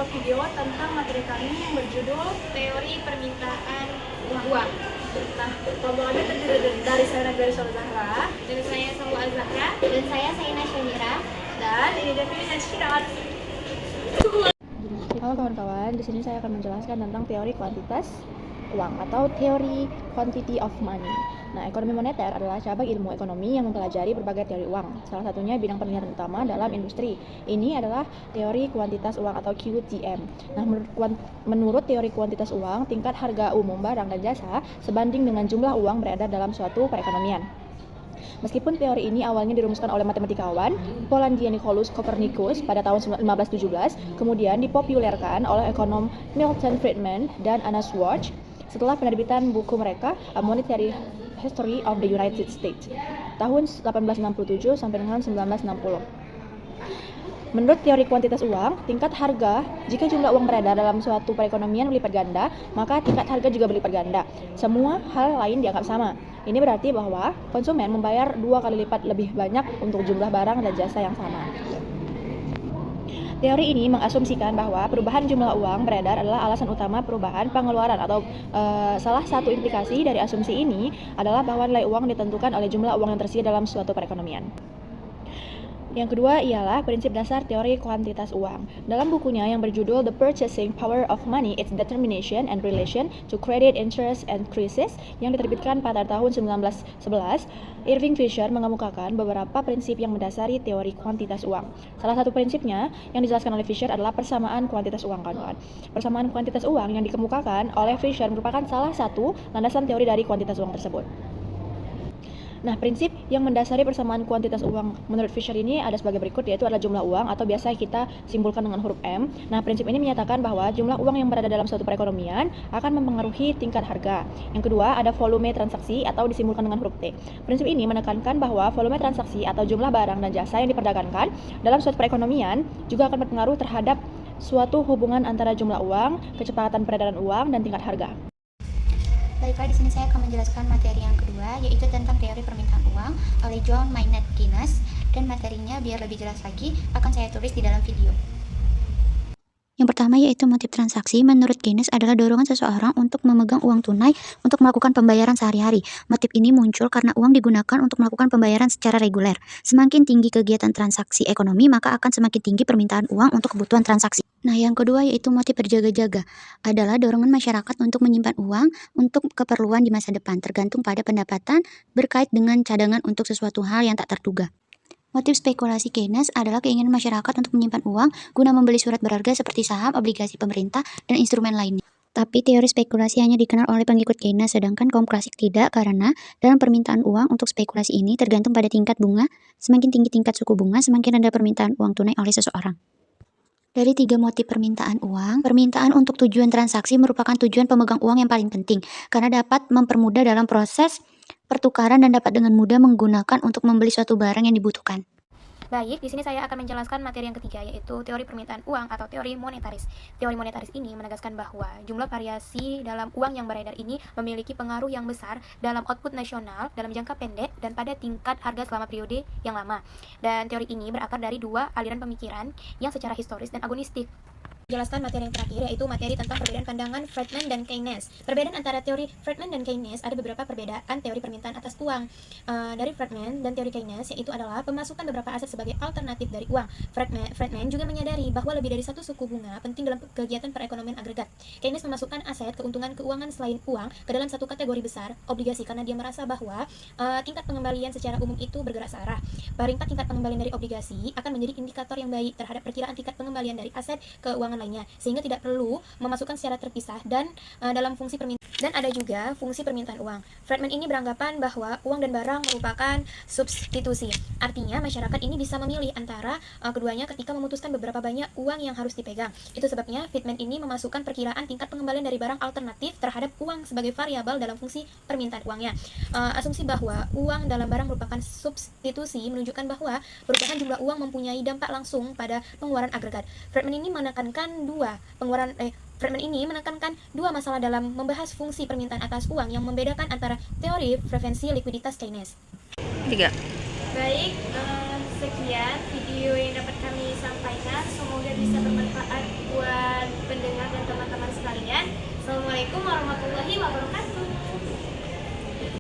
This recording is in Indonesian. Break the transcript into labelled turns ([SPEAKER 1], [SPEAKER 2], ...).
[SPEAKER 1] sebuah video tentang materi kami yang berjudul
[SPEAKER 2] Teori Permintaan Uang.
[SPEAKER 1] Nah, rombongannya terdiri dari saya Nagari Zahra,
[SPEAKER 2] Dan saya Salwa Azahra.
[SPEAKER 3] Dan saya Saina Syamira.
[SPEAKER 1] dan ini Devin dan Syirat.
[SPEAKER 4] Halo kawan-kawan, di sini saya akan menjelaskan tentang teori kuantitas uang atau teori quantity of money. Nah, ekonomi moneter adalah cabang ilmu ekonomi yang mempelajari berbagai teori uang. Salah satunya bidang penelitian utama dalam industri. Ini adalah teori kuantitas uang atau QTM. Nah, menurut teori kuantitas uang, tingkat harga umum barang dan jasa sebanding dengan jumlah uang beredar dalam suatu perekonomian. Meskipun teori ini awalnya dirumuskan oleh matematikawan Polandia Nicolaus Copernicus pada tahun 1517, kemudian dipopulerkan oleh ekonom Milton Friedman dan Anna Schwartz setelah penerbitan buku mereka A Monetary History of the United States tahun 1867 sampai dengan 1960. Menurut teori kuantitas uang, tingkat harga, jika jumlah uang beredar dalam suatu perekonomian berlipat ganda, maka tingkat harga juga berlipat ganda. Semua hal lain dianggap sama. Ini berarti bahwa konsumen membayar 2 kali lipat lebih banyak untuk jumlah barang dan jasa yang sama. Teori ini mengasumsikan bahwa perubahan jumlah uang beredar adalah alasan utama perubahan pengeluaran atau salah satu implikasi dari asumsi ini adalah bahwa nilai uang ditentukan oleh jumlah uang yang tersedia dalam suatu perekonomian. Yang kedua ialah prinsip dasar teori kuantitas uang. Dalam bukunya yang berjudul The Purchasing Power of Money, Its Determination and Relation to Credit, Interest, and Crisis yang diterbitkan pada tahun 1911, Irving Fisher mengemukakan beberapa prinsip yang mendasari teori kuantitas uang. Salah satu prinsipnya yang dijelaskan oleh Fisher adalah persamaan kuantitas uang, kawan-kawan. Persamaan kuantitas uang yang dikemukakan oleh Fisher merupakan salah satu landasan teori dari kuantitas uang tersebut. Nah, prinsip yang mendasari persamaan kuantitas uang menurut Fisher ini ada sebagai berikut, yaitu adalah jumlah uang atau biasa kita simpulkan dengan huruf M. Nah, prinsip ini menyatakan bahwa jumlah uang yang berada dalam suatu perekonomian akan mempengaruhi tingkat harga. Yang kedua, ada volume transaksi atau disimpulkan dengan huruf T. Prinsip ini menekankan bahwa volume transaksi atau jumlah barang dan jasa yang diperdagangkan dalam suatu perekonomian juga akan berpengaruh terhadap suatu hubungan antara jumlah uang, kecepatan peredaran uang, dan tingkat harga.
[SPEAKER 3] Baiklah, di sini saya akan menjelaskan materi yang kedua, yaitu tentang teori permintaan uang oleh John Maynard Keynes, dan materinya biar lebih jelas lagi akan saya tulis di dalam video. Yang pertama yaitu motif transaksi. Menurut Keynes adalah dorongan seseorang untuk memegang uang tunai untuk melakukan pembayaran sehari-hari. Motif ini muncul karena uang digunakan untuk melakukan pembayaran secara reguler. Semakin tinggi kegiatan transaksi ekonomi, maka akan semakin tinggi permintaan uang untuk kebutuhan transaksi. Nah, yang kedua yaitu motif berjaga-jaga. Adalah dorongan masyarakat untuk menyimpan uang untuk keperluan di masa depan, tergantung pada pendapatan berkait dengan cadangan untuk sesuatu hal yang tak terduga. Motif spekulasi Keynes adalah keinginan masyarakat untuk menyimpan uang guna membeli surat berharga seperti saham, obligasi pemerintah, dan instrumen lainnya. Tapi teori spekulasi hanya dikenal oleh pengikut Keynes, sedangkan kaum klasik tidak, karena dalam permintaan uang untuk spekulasi ini tergantung pada tingkat bunga. Semakin tinggi tingkat suku bunga, semakin rendah permintaan uang tunai oleh seseorang. Dari 3 motif permintaan uang, permintaan untuk tujuan transaksi merupakan tujuan pemegang uang yang paling penting, karena dapat mempermudah dalam proses pertukaran dan dapat dengan mudah menggunakan untuk membeli suatu barang yang dibutuhkan.
[SPEAKER 2] Baik, di sini saya akan menjelaskan materi yang ketiga, yaitu teori permintaan uang atau teori monetaris. Teori monetaris ini menegaskan bahwa jumlah variasi dalam uang yang beredar ini memiliki pengaruh yang besar dalam output nasional dalam jangka pendek dan pada tingkat harga selama periode yang lama. Dan teori ini berakar dari 2 aliran pemikiran yang secara historis dan agonistik. Jelaskan materi yang terakhir, yaitu materi tentang perbedaan pandangan Friedman dan Keynes. Perbedaan antara teori Friedman dan Keynes, ada beberapa perbedaan teori permintaan atas uang dari Friedman dan teori Keynes, yaitu adalah pemasukan beberapa aset sebagai alternatif dari uang. Friedman juga menyadari bahwa lebih dari satu suku bunga penting dalam kegiatan perekonomian agregat. Keynes memasukkan aset keuntungan keuangan selain uang ke dalam satu kategori besar, obligasi, karena dia merasa bahwa tingkat pengembalian secara umum itu bergerak searah. Peringkat tingkat pengembalian dari obligasi akan menjadi indikator yang baik terhadap perkiraan tingkat pengembalian dari aset keuangan lainnya, sehingga tidak perlu memasukkan secara terpisah dan dalam fungsi permintaan. Dan ada juga fungsi permintaan uang. Friedman ini beranggapan bahwa uang dan barang merupakan substitusi. Artinya masyarakat ini bisa memilih antara keduanya ketika memutuskan beberapa banyak uang yang harus dipegang. Itu sebabnya Friedman ini memasukkan perkiraan tingkat pengembalian dari barang alternatif terhadap uang sebagai variabel dalam fungsi permintaan uangnya. Asumsi bahwa uang dalam barang merupakan substitusi menunjukkan bahwa perubahan jumlah uang mempunyai dampak langsung pada pengeluaran agregat. Friedman ini menekankan dua masalah dalam membahas fungsi permintaan atas uang yang membedakan antara teori preferensi likuiditas Keynes.
[SPEAKER 4] 3.
[SPEAKER 2] Baik, sekian video yang dapat kami sampaikan.